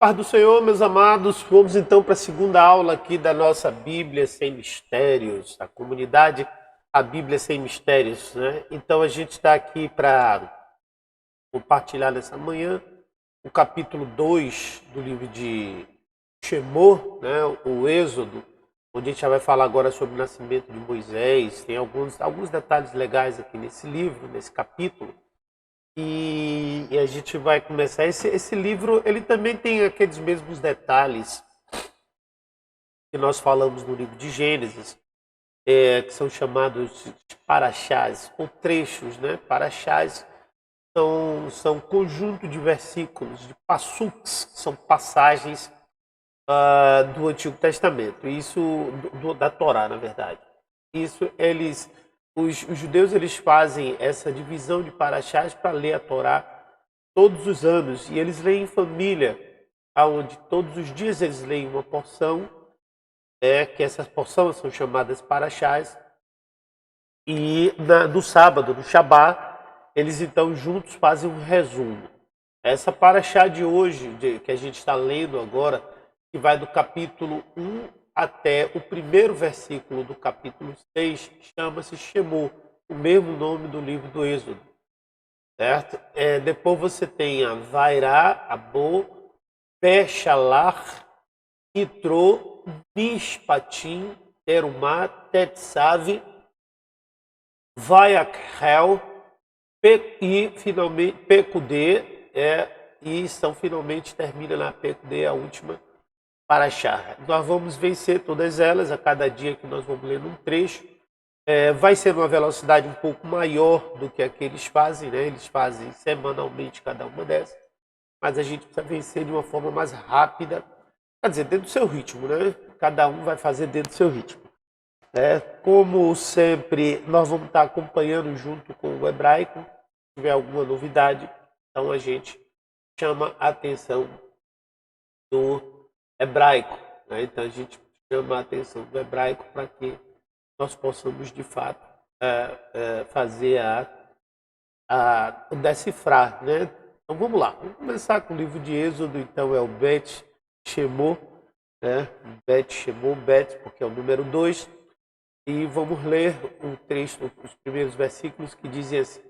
Paz do Senhor, meus amados, vamos então para a segunda aula aqui da nossa Bíblia Sem Mistérios, a comunidade A Bíblia Sem Mistérios, né? Então a gente está aqui para compartilhar nessa manhã o capítulo 2 do livro de Shemot, né? O Êxodo, onde a gente já vai falar agora sobre o nascimento de Moisés. Tem alguns detalhes legais aqui nesse livro, nesse capítulo. E a gente vai começar. Esse livro, ele também tem aqueles mesmos detalhes que nós falamos no livro de Gênesis, que são chamados de paraxás, ou trechos, né? Paraxás são conjunto de versículos, de passuks, são passagens do Antigo Testamento, isso da Torá, na verdade. Isso os judeus eles fazem essa divisão de paraxás para ler a Torá todos os anos, e eles leem em família, onde todos os dias eles leem uma porção, que essas porções são chamadas paraxás, e no sábado, no Shabá, eles então juntos fazem um resumo. Essa paraxá de hoje, que a gente está lendo agora, que vai do capítulo 1 até o primeiro versículo do capítulo 6, chama-se Shemot, o mesmo nome do livro do Êxodo. Certo? Depois você tem a Vairá, Abo, Pé-Shalach, Yitro, Mishpatim, Terumá, Tetsav, Vayakhel, e finalmente Pekudê, e finalmente termina na Pekudê, a última paraxá. Nós vamos vencer todas elas a cada dia que nós vamos lendo um trecho. Vai ser uma velocidade um pouco maior do que a que eles fazem, né? Eles fazem semanalmente cada uma dessas, mas a gente precisa vencer de uma forma mais rápida, quer dizer, dentro do seu ritmo, né? Cada um vai fazer dentro do seu ritmo. Como sempre, nós vamos estar acompanhando junto com o hebraico. Se tiver alguma novidade, então a gente chama a atenção do hebraico, né? Então a gente chama a atenção do hebraico para que nós possamos de fato fazer decifrar, né? Então vamos lá, vamos começar com o livro de Êxodo. Então é o Bet Shemot, né? Bet Shemot, Bet, porque é o número 2, e vamos ler um trecho, os primeiros versículos, que dizem assim: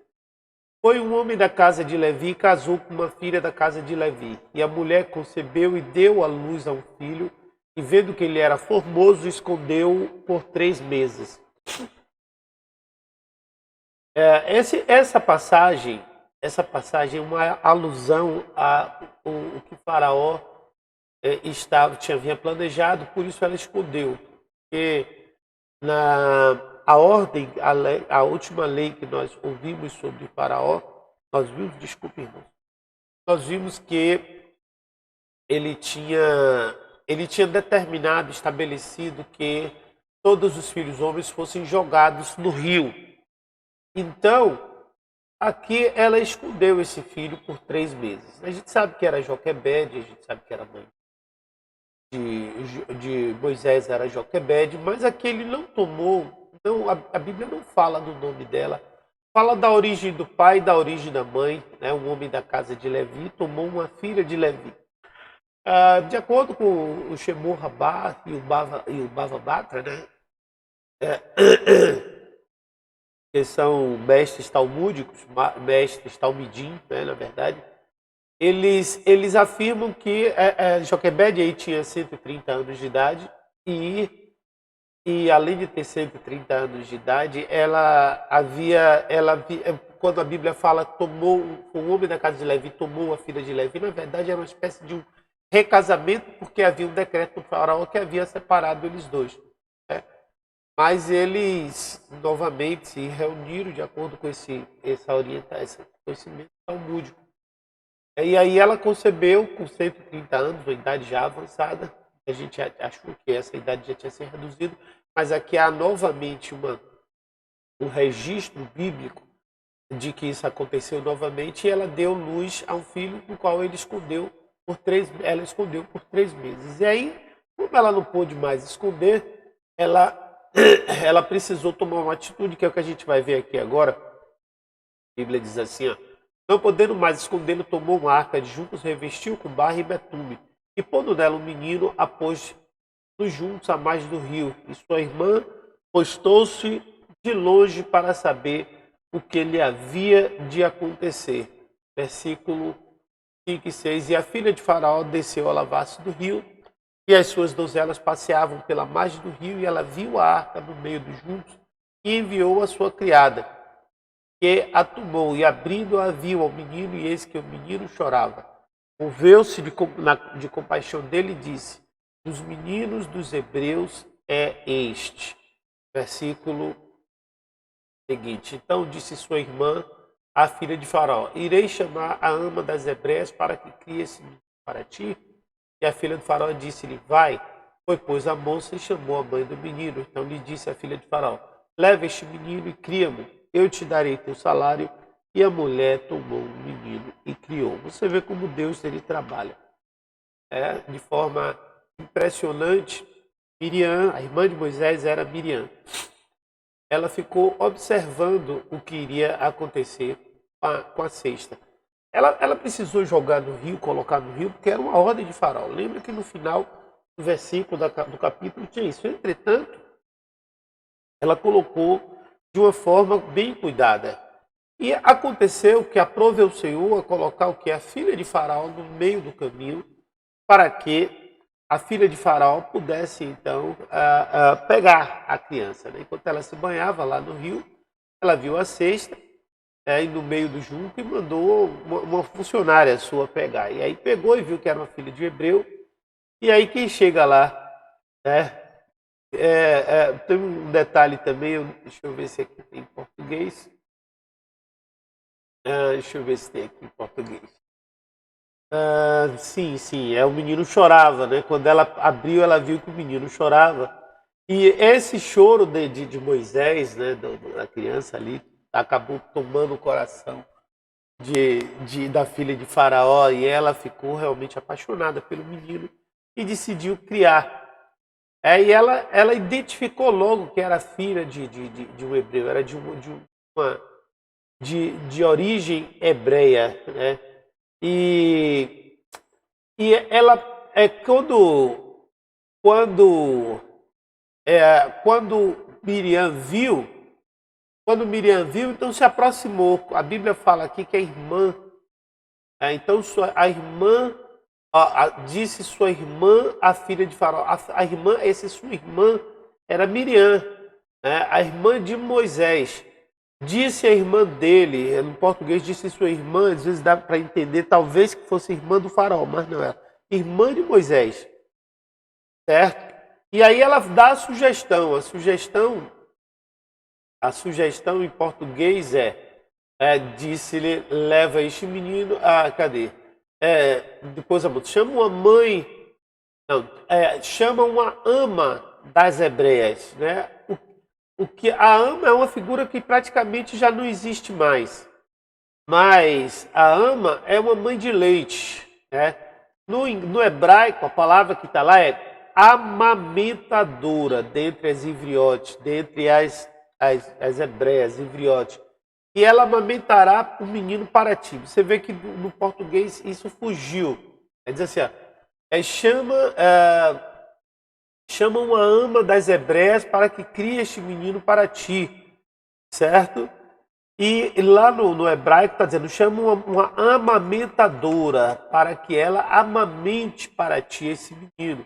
foi um homem da casa de Levi e casou com uma filha da casa de Levi. E a mulher concebeu e deu à luz a um filho, e vendo que ele era formoso, escondeu-o por 3 meses. Essa passagem é uma alusão ao que Faraó havia planejado, por isso ela escondeu. Porque a ordem, a última lei que nós ouvimos sobre Faraó, nós vimos que ele tinha determinado, estabelecido que todos os filhos homens fossem jogados no rio. Então, aqui ela escondeu esse filho por 3 meses. A gente sabe que era Joquebede, a gente sabe que era mãe de Moisés, era Joquebede, mas aqui ele não tomou. Então, a Bíblia não fala do nome dela, fala da origem do pai e da origem da mãe, né? Um homem da casa de Levi tomou uma filha de Levi. De acordo com o Shemot Rabá e o Bava Batra, né? Que são mestres talmúdicos, mestres talmidim, né, na verdade, eles afirmam que Joquebede aí tinha 130 anos de idade, e além de ter 130 anos de idade, quando a Bíblia fala um homem da casa de Levi tomou a filha de Levi, na verdade era uma espécie de um recasamento, porque havia um decreto do faraó que havia separado eles dois, né? Mas eles novamente se reuniram de acordo com esse conhecimento talmúdico. E aí ela concebeu com 130 anos, uma idade já avançada. A gente achou que essa idade já tinha sido reduzida, mas aqui há novamente um registro bíblico de que isso aconteceu novamente, e ela deu luz a um filho, o qual ela escondeu por 3 meses. E aí, como ela não pôde mais esconder, ela precisou tomar uma atitude, que é o que a gente vai ver aqui agora. A Bíblia diz assim, não podendo mais escondê-lo, tomou uma arca de juncos, revestiu com barro e betume, e pondo nela um menino, a pôs nos juntos à margem do rio. E sua irmã postou-se de longe para saber o que lhe havia de acontecer. Versículo 5 e 6. E a filha de Faraó desceu a lavar-se do rio, e as suas donzelas passeavam pela margem do rio, e ela viu a arca no meio dos juntos, e enviou a sua criada, que a tomou, e abrindo-a viu ao menino, e eis que o menino chorava. Moveu-se de compaixão dele e disse: dos meninos dos hebreus é este. Versículo seguinte. Então disse sua irmã, a filha de Faraó: irei chamar a ama das hebreias para que crie esse menino para ti. E a filha de Faraó disse-lhe: vai. Foi, pois, a moça e chamou a mãe do menino. Então lhe disse a filha de Faraó: leva este menino e cria-mo, eu te darei teu salário. E a mulher tomou o menino e criou. Você vê como Deus ele trabalha. De forma impressionante. Miriam, a irmã de Moisés era Miriam. Ela ficou observando o que iria acontecer com a cesta. Ela precisou jogar no rio, colocar no rio, porque era uma ordem de Faraó. Lembra que no final do versículo do capítulo tinha isso. Entretanto, ela colocou de uma forma bem cuidada. E aconteceu que aprove o Senhor a colocar o que? A filha de Faraó no meio do caminho, para que a filha de Faraó pudesse, então, pegar a criança. Né? Enquanto ela se banhava lá no rio, ela viu a cesta, no meio do junco, e mandou uma funcionária sua pegar. E aí pegou e viu que era uma filha de hebreu. E aí quem chega lá, tem um detalhe também, deixa eu ver se aqui tem em português. Deixa eu ver se tem aqui em português. Sim, o menino chorava, né? Quando ela abriu, ela viu que o menino chorava. E esse choro de Moisés, né, da criança ali, acabou tomando o coração da filha de Faraó, e ela ficou realmente apaixonada pelo menino e decidiu criar. E ela identificou logo que era filha de um hebreu, era de origem hebreia, né? E ela quando Miriam viu, então se aproximou. A Bíblia fala aqui que a irmã, então a irmã disse sua irmã, a filha de Faraó. A irmã, sua irmã era Miriam, né? A irmã de Moisés. Disse a irmã dele, no português disse sua irmã, às vezes dá para entender, talvez que fosse irmã do Faraó, mas não era. Irmã de Moisés, certo? E aí ela dá a sugestão. A sugestão em português disse-lhe, leva este menino, cadê? Depois a moça, chama uma mãe, não, chama uma ama das hebreias, né? O que a ama é uma figura que praticamente já não existe mais, mas a ama é uma mãe de leite, né? No hebraico, a palavra que está lá é amamentadora, dentre as ivriotes, dentre as hebreias, ivriotes. E ela amamentará o menino para ti. Você vê que no português isso fugiu. Diz assim, chama uma ama das hebreias para que crie este menino para ti, certo? E lá no hebraico está dizendo, chama uma amamentadora para que ela amamente para ti esse menino.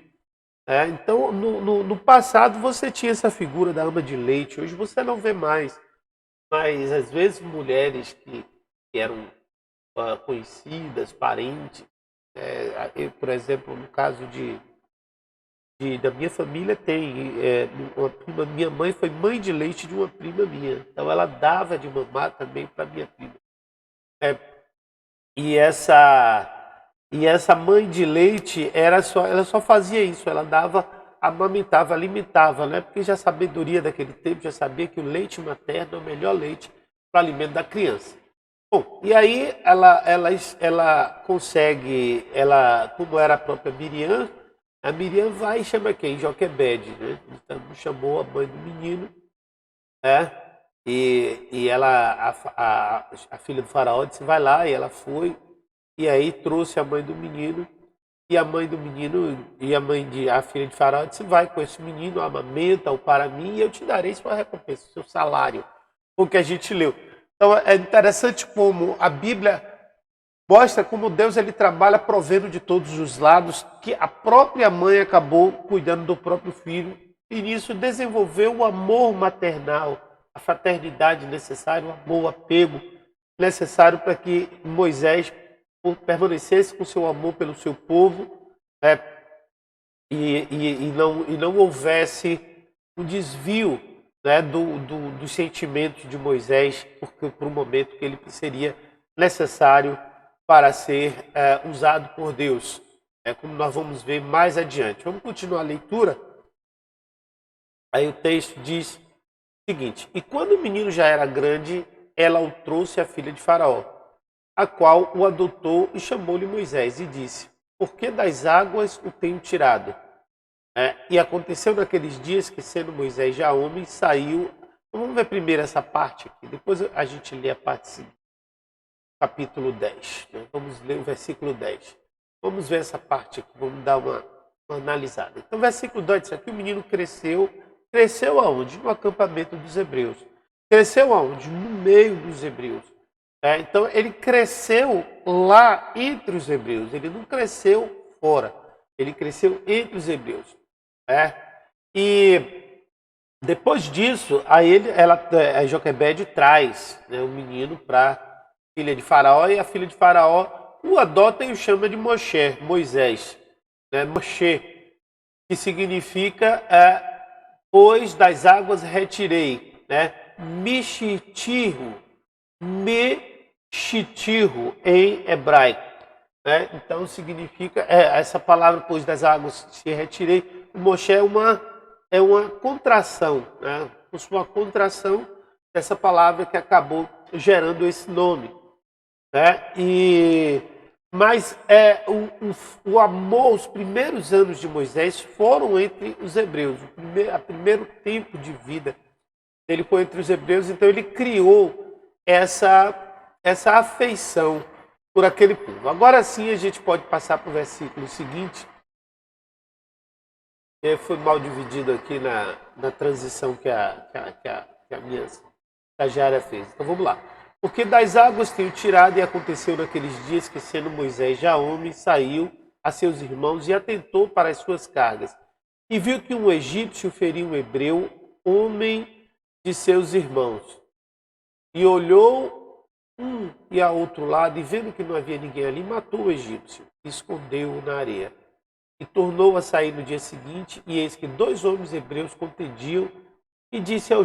Então, no passado você tinha essa figura da ama de leite, hoje você não vê mais. Mas às vezes mulheres que eram conhecidas, parentes, por exemplo, no caso da minha família tem uma prima, minha mãe foi mãe de leite de uma prima minha, então ela dava de mamar também para minha prima. E essa mãe de leite ela só fazia isso, ela amamentava, alimentava, né? Porque já a sabedoria daquele tempo já sabia que o leite materno é o melhor leite para o alimento da criança. Bom, e aí ela consegue, como era a própria Miriam, a Miriam vai e chama quem? Joquebede, né? Então chamou a mãe do menino, e ela, a filha do faraó disse, vai lá, e ela foi, e aí trouxe a mãe do menino, E a mãe do menino, e a filha de Faraó disse: vai com esse menino, amamenta-o para mim, e eu te darei sua recompensa, seu salário. O que a gente leu. Então é interessante como a Bíblia mostra como Deus ele trabalha provendo de todos os lados, que a própria mãe acabou cuidando do próprio filho, e nisso desenvolveu o amor maternal, a fraternidade necessária, o amor, o apego necessário para que Moisés permanecesse com seu amor pelo seu povo, né, e não houvesse um desvio, né, dos sentimentos de Moisés por um momento que ele seria necessário para ser usado por Deus, como nós vamos ver mais adiante. Vamos continuar a leitura. Aí o texto diz o seguinte: e quando o menino já era grande, ela o trouxe à filha de Faraó, a qual o adotou e chamou-lhe Moisés e disse: por que das águas o tenho tirado? E aconteceu naqueles dias que, sendo Moisés já homem, saiu. Então, vamos ver primeiro essa parte aqui, depois a gente lê a parte seguinte, capítulo 10. Né? Vamos ler o versículo 10. Vamos ver essa parte aqui, vamos dar uma analisada. Então, versículo 2 diz aqui: o menino cresceu. Cresceu aonde? No acampamento dos hebreus. Cresceu aonde? No meio dos hebreus. Então, ele cresceu lá entre os hebreus. Ele não cresceu fora. Ele cresceu entre os hebreus. E depois disso, a Joquebede traz, né, o menino para a filha de Faraó, e a filha de Faraó o adota e o chama de Moisés, né, Moshe, que significa pois das águas retirei, né, Mishitirro em hebraico. Né? Então significa, essa palavra, pois das águas se retirei, o Moshe é uma contração, né? Uma contração dessa palavra que acabou gerando esse nome. Né? Mas o amor, os primeiros anos de Moisés foram entre os hebreus. O primeiro tempo de vida dele foi entre os hebreus, então ele criou essa afeição por aquele povo. Agora sim a gente pode passar para o versículo seguinte. Foi mal dividido aqui na transição que a minha estagiária fez. Então vamos lá. Porque das águas tenho tirado, e aconteceu naqueles dias que, sendo Moisés já homem, saiu a seus irmãos e atentou para as suas cargas. E viu que um egípcio feria um hebreu, homem de seus irmãos. E olhou um e a outro lado, e vendo que não havia ninguém ali, matou o egípcio, e escondeu-o na areia. E tornou a sair no dia seguinte, e eis que 2 homens hebreus contendiam, e disse ao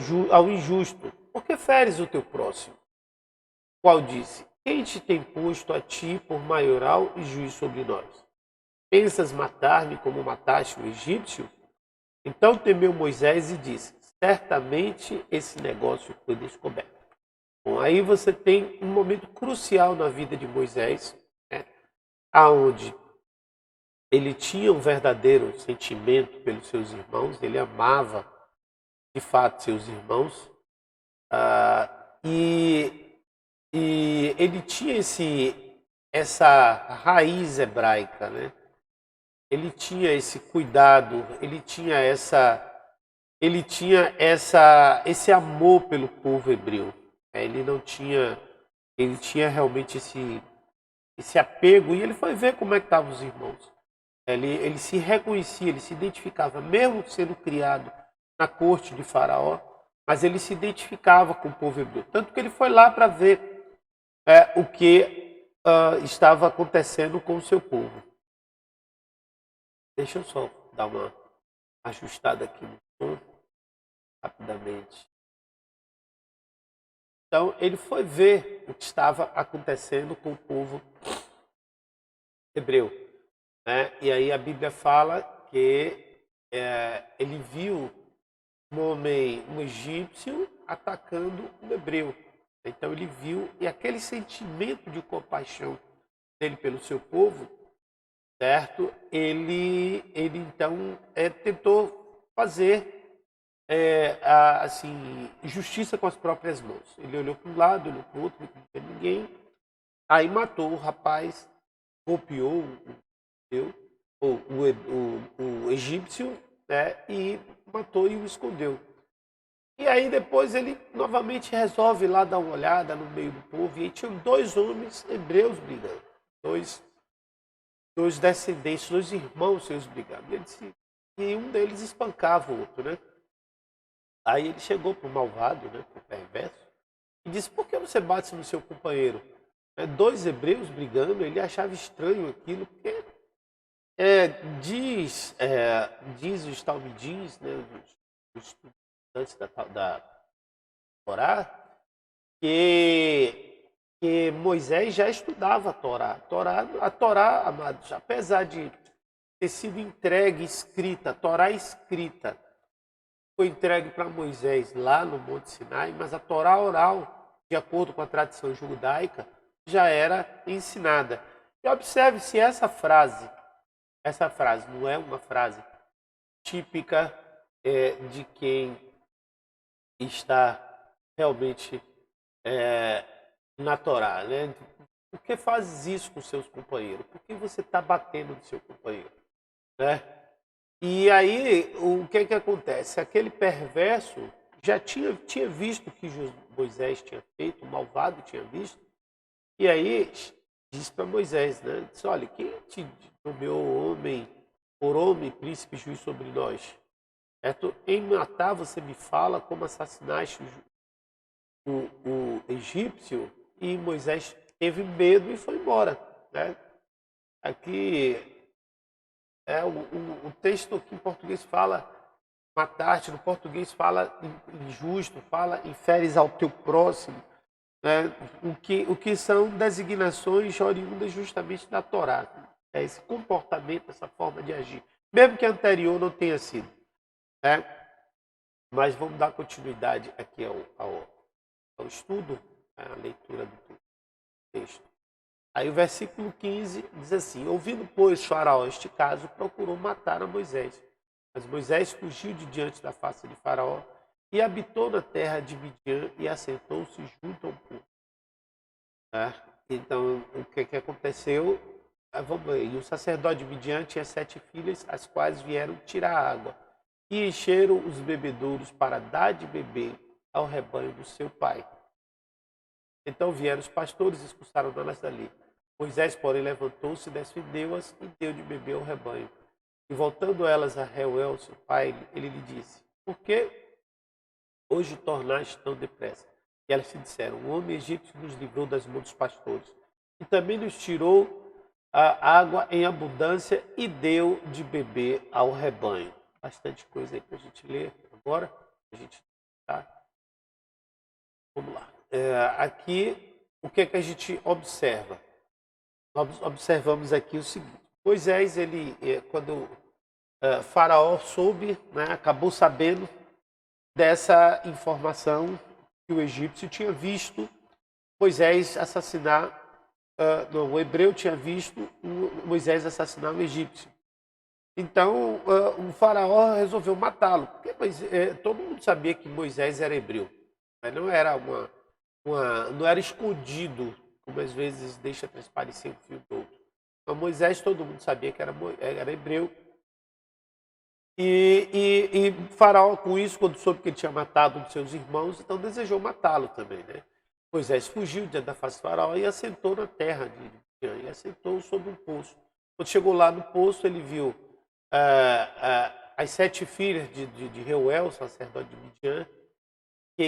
injusto: por que feres o teu próximo? Qual disse: quem te tem posto a ti por maioral e juiz sobre nós? Pensas matar-me como mataste o egípcio? Então temeu Moisés e disse: certamente esse negócio foi descoberto. Bom, aí você tem um momento crucial na vida de Moisés, né, aonde ele tinha um verdadeiro sentimento pelos seus irmãos, ele amava de fato seus irmãos, e ele tinha essa raiz hebraica, né? Ele tinha esse cuidado, ele tinha esse amor pelo povo hebreu. Ele tinha realmente esse apego, e ele foi ver como é que estavam os irmãos. Ele se reconhecia, ele se identificava, mesmo sendo criado na corte de Faraó, mas ele se identificava com o povo hebreu. Tanto que ele foi lá para ver o que estava acontecendo com o seu povo. Deixa eu só dar uma ajustada aqui no som, rapidamente. Então, ele foi ver o que estava acontecendo com o povo hebreu. Né? E aí a Bíblia fala que ele viu um egípcio atacando um hebreu. Então ele viu, e aquele sentimento de compaixão dele pelo seu povo, certo? Ele então tentou fazer justiça com as próprias mãos. Ele olhou para um lado, olhou para o outro, não tinha ninguém. Aí matou o rapaz, golpeou o judeu, o egípcio, né, e matou e o escondeu. E aí depois ele novamente resolve lá dar uma olhada no meio do povo, e aí tinham dois homens hebreus brigando, dois descendentes, dois irmãos seus brigando. E um deles espancava o outro, né? Aí ele chegou para o malvado, né, para o perverso, e disse: por que você bate no seu companheiro? Dois hebreus brigando, ele achava estranho aquilo, porque diz os talmidins, né, os estudantes da Torá, que Moisés já estudava a Torá. A Torá, amados, apesar de ter sido entregue, escrita, a Torá escrita, foi entregue para Moisés lá no Monte Sinai, mas a Torá oral, de acordo com a tradição judaica, já era ensinada. E observe se essa frase não é uma frase típica de quem está realmente na Torá, né? Por que fazes isso com seus companheiros? Por que você está batendo no seu companheiro? Né? E aí, o que acontece? Aquele perverso já tinha visto o que Moisés tinha feito, o malvado tinha visto, e aí disse para Moisés, né? Disse: olha, quem te nomeou homem, príncipe, juiz sobre nós? Em matar você me fala como assassinaste o egípcio. E Moisés teve medo e foi embora, né? Aqui o texto aqui em português fala matar-te, no português fala injusto, fala inferes ao teu próximo, né? O que são designações oriundas justamente da Torá. É esse comportamento, essa forma de agir, mesmo que anterior não tenha sido, né? Mas vamos dar continuidade aqui ao estudo, à leitura do texto. Aí o versículo 15 diz assim: ouvindo, pois, Faraó este caso, procurou matar a Moisés. Mas Moisés fugiu de diante da face de Faraó e habitou na terra de Midian e assentou-se junto ao povo. Então, o que aconteceu? Vamos ver. E o sacerdote de Midian tinha 7 filhas, as quais vieram tirar água e encheram os bebedouros para dar de beber ao rebanho do seu pai. Então vieram os pastores e expulsaram elas dali. Moisés, porém, levantou-se, defendeu-as e deu de beber ao rebanho. E voltando elas a Reuel, seu pai, ele lhe disse: por que hoje tornaste tão depressa? E elas se disseram: o homem egípcio nos livrou das mãos dos pastores, e também nos tirou a água em abundância e deu de beber ao rebanho. Bastante coisa aí para a gente ler agora. Vamos lá. Aqui, o que a gente observa? Nós observamos aqui o seguinte: Moisés, quando Faraó soube, né, acabou sabendo dessa informação que o egípcio tinha visto Moisés assassinar, o hebreu tinha visto Moisés assassinar o egípcio. Então, o Faraó resolveu matá-lo, porque todo mundo sabia que Moisés era hebreu, mas não era não era escondido, como às vezes deixa transparecer um fio do outro. Então, Moisés, todo mundo sabia que era hebreu. E Faraó, com isso, quando soube que ele tinha matado um de seus irmãos, então desejou matá-lo também, né? Moisés fugiu diante da face de Faraó e assentou na terra de Midian, e assentou sobre um poço. Quando chegou lá no poço, ele viu as 7 filhas de Reuel, sacerdote de Midian, que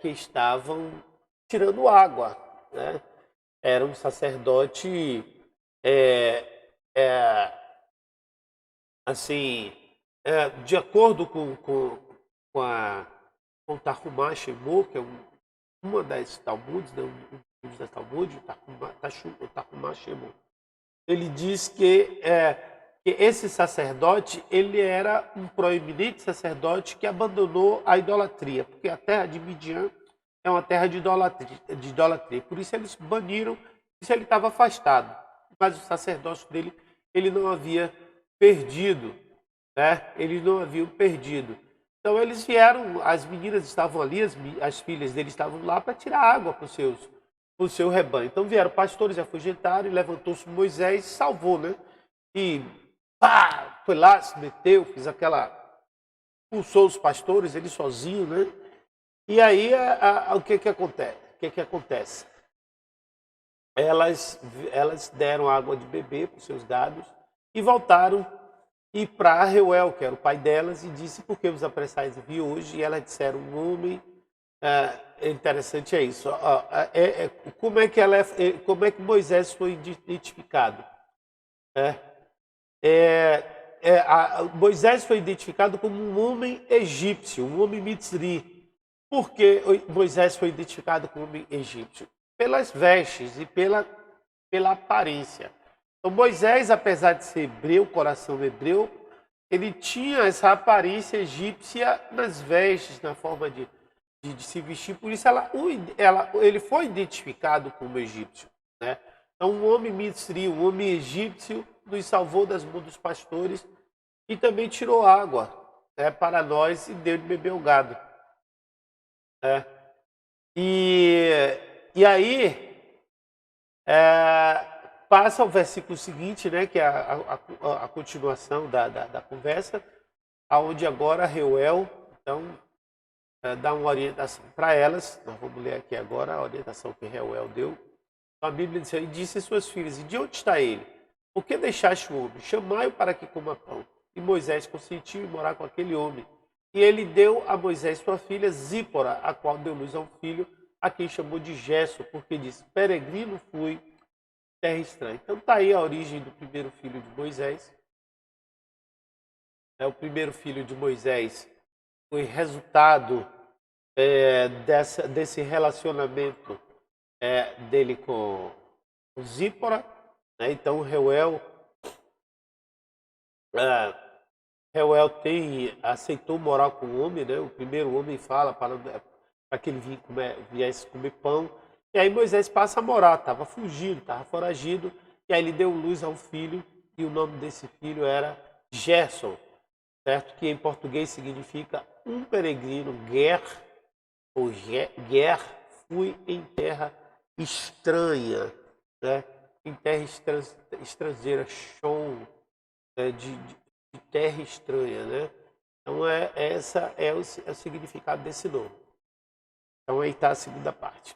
estavam tirando água, né? Era um sacerdote assim, de acordo com Tarhumá Shemô, que é uma das Talmudes, né, um dos Talmudes, o Tarhumá Shemô, ele diz que esse sacerdote, ele era um proeminente sacerdote que abandonou a idolatria, porque a terra de Midian é uma terra de idolatria. Por isso eles baniram, por isso ele estava afastado. Mas o sacerdócio dele, ele não havia perdido, né? Eles não haviam perdido. Então eles vieram, as meninas estavam ali, as filhas dele estavam lá para tirar água para o seu rebanho. Então vieram pastores, afugentaram, e levantou-se Moisés e salvou, né? e pá, foi lá, se meteu, fez aquela... Expulsou os pastores, ele sozinho, né? E aí, o que que acontece? O que que acontece? Elas deram água de beber para os seus gados e voltaram e para Reuel, que era o pai delas, e disse: por que vos apressais de vir hoje? E elas disseram: um homem. Interessante é isso. Como é que como é que Moisés foi identificado? Moisés foi identificado como um homem egípcio, um homem mitzri. Por que Moisés foi identificado como um homem egípcio? Pelas vestes e pela aparência. Então, Moisés, apesar de ser hebreu, coração hebreu, ele tinha essa aparência egípcia nas vestes, na forma de se vestir. Por isso, ele foi identificado como egípcio, né? Então, um homem mitzri, um homem egípcio, nos salvou das mãos dos pastores e também tirou água, né, para nós e deu de beber o gado. Né? E aí, passa o versículo seguinte, né, que é a continuação da conversa, onde agora Reuel, então, dá uma orientação para elas. Nós vamos ler aqui agora a orientação que Reuel deu. A Bíblia diz: e disse às suas filhas: e de onde está ele? Por que deixaste o homem? Chamai-o para que coma pão. E Moisés consentiu em morar com aquele homem. E ele deu a Moisés sua filha Zípora, a qual deu luz a um filho, a quem chamou de Gesso, porque disse: peregrino fui, terra estranha. Então está aí a origem do primeiro filho de Moisés. O primeiro filho de Moisés foi resultado desse relacionamento dele com Zípora, né? Então Reuel aceitou morar com o homem, né? O primeiro homem fala para que ele viesse comer pão. E aí Moisés passa a morar, estava fugido, estava foragido, e aí ele deu luz a um filho, e o nome desse filho era Gerson, certo? Que em português significa um peregrino, fui em terra estranha, né? Em terra estrangeira, shon, de terra estranha, né? Então essa é o significado desse nome. Então aí está a segunda parte.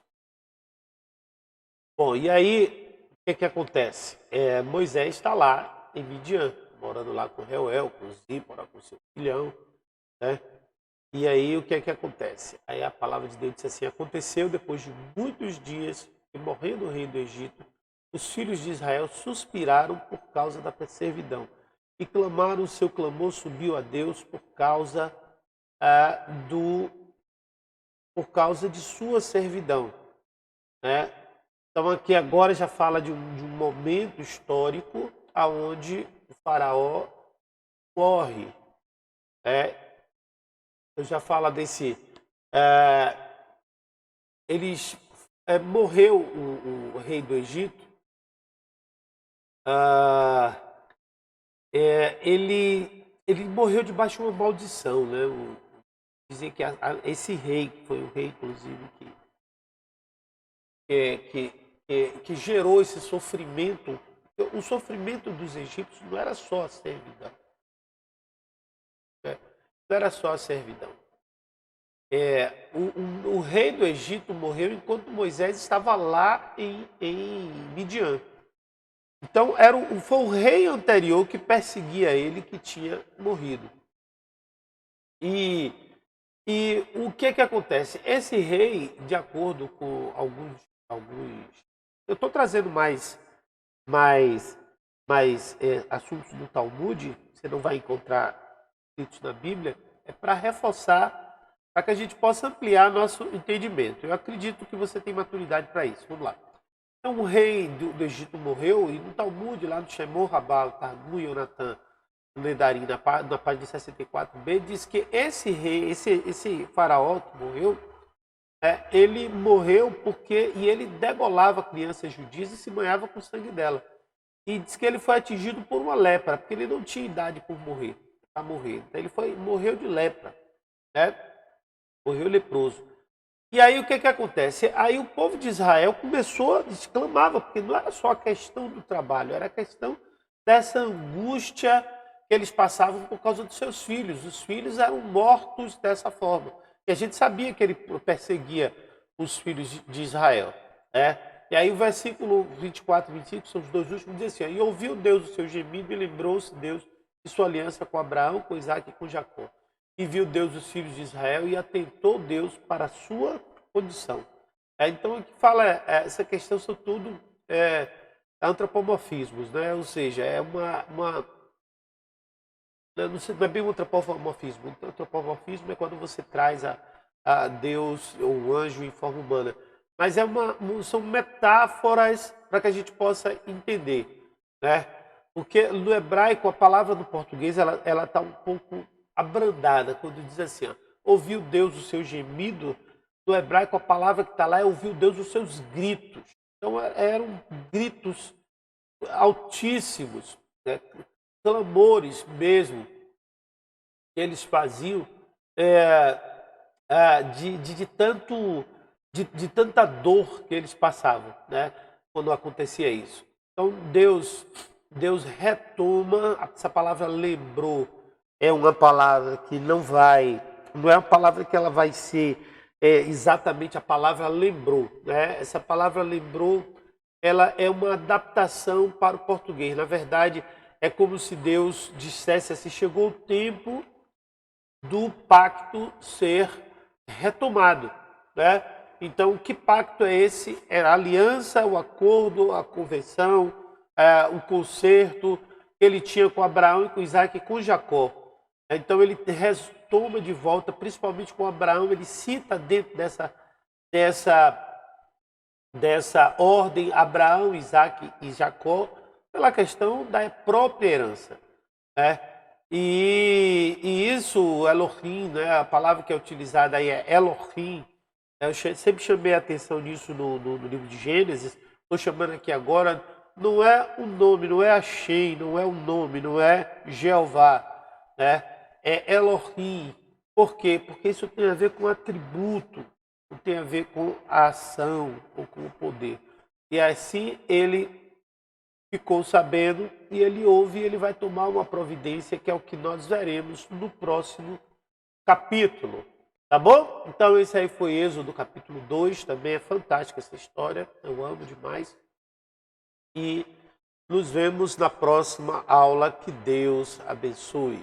Bom, e aí o que acontece? Moisés está lá em Midian, morando lá com Reuel, com Zípora, com seu filhão, né? E aí o que acontece? Aí a palavra de Deus diz assim: aconteceu depois de muitos dias que, morrendo o rei do Egito, os filhos de Israel suspiraram por causa da servidão e clamaram, o seu clamor subiu a Deus por causa de sua servidão, né? Então aqui agora já fala de um momento histórico aonde o faraó morre. Eu já falo desse... morreu o rei do Egito. Ele morreu debaixo de uma maldição, né? Dizem que esse rei, que foi o rei, inclusive, que gerou esse sofrimento. O sofrimento dos egípcios não era só a servidão. Não era só a servidão. O rei do Egito morreu enquanto Moisés estava lá em Midian. Então foi o rei anterior que perseguia ele, que tinha morrido. E o que acontece? Esse rei, de acordo com alguns eu estou trazendo mais assuntos do Talmud, você não vai encontrar escritos na Bíblia, para reforçar, para que a gente possa ampliar nosso entendimento. Eu acredito que você tem maturidade para isso. Vamos lá. Então o rei do Egito morreu, e no Talmud, lá no Shemor Rabal, Targum Yonatan, no Nedarim, na página 64b, diz que esse rei, esse faraó que morreu, ele morreu e ele degolava crianças judias e se banhava com o sangue dela. E diz que ele foi atingido por uma lepra, porque ele não tinha idade para morrer. Então ele morreu de lepra, né? Morreu leproso. E aí o que acontece? Aí o povo de Israel clamava, porque não era só a questão do trabalho, era a questão dessa angústia que eles passavam por causa dos seus filhos. Os filhos eram mortos dessa forma. E a gente sabia que ele perseguia os filhos de Israel, né? E aí o versículo 24 e 25, são os dois últimos, diz assim: e ouviu Deus o seu gemido e lembrou-se Deus de sua aliança com Abraão, com Isaac e com Jacó. E viu Deus os filhos de Israel e atentou Deus para a sua condição. Então aqui fala, essa questão são tudo antropomorfismos, né? Ou seja, é não sei, não é bem um antropomorfismo. O antropomorfismo é quando você traz a Deus ou um anjo em forma humana. Mas são metáforas para que a gente possa entender, né? Porque no hebraico, a palavra no português, ela está um pouco abrandada, quando diz assim, ó, ouviu Deus o seu gemido. No hebraico, a palavra que está lá é ouviu Deus os seus gritos. Então, eram gritos altíssimos, né? Clamores mesmo, que eles faziam de tanta dor que eles passavam, né? Quando acontecia isso. Então, Deus retoma, essa palavra lembrou, é uma palavra que não é uma palavra que ela vai ser exatamente a palavra lembrou, né? Essa palavra lembrou, ela é uma adaptação para o português. Na verdade, é como se Deus dissesse assim: chegou o tempo do pacto ser retomado, né? Então, que pacto é esse? Era a aliança, o acordo, a convenção, o concerto que ele tinha com Abraão e com Isaac e com Jacó. Então, ele retoma de volta, principalmente com Abraão. Ele cita dentro dessa ordem Abraão, Isaac e Jacó, pela questão da própria herança, né? E isso, Elohim, né? A palavra que é utilizada aí é Elohim. Eu sempre chamei a atenção nisso no livro de Gênesis. Estou chamando aqui agora. Não é o nome, não é Hashem, não é o nome, não é Jeová, né? É Elohim. Por quê? Porque isso tem a ver com atributo, não tem a ver com a ação ou com o poder. E assim ele ficou sabendo e ele ouve e ele vai tomar uma providência, que é o que nós veremos no próximo capítulo. Tá bom? Então esse aí foi Êxodo capítulo 2, também é fantástica essa história, eu amo demais. E nos vemos na próxima aula, que Deus abençoe.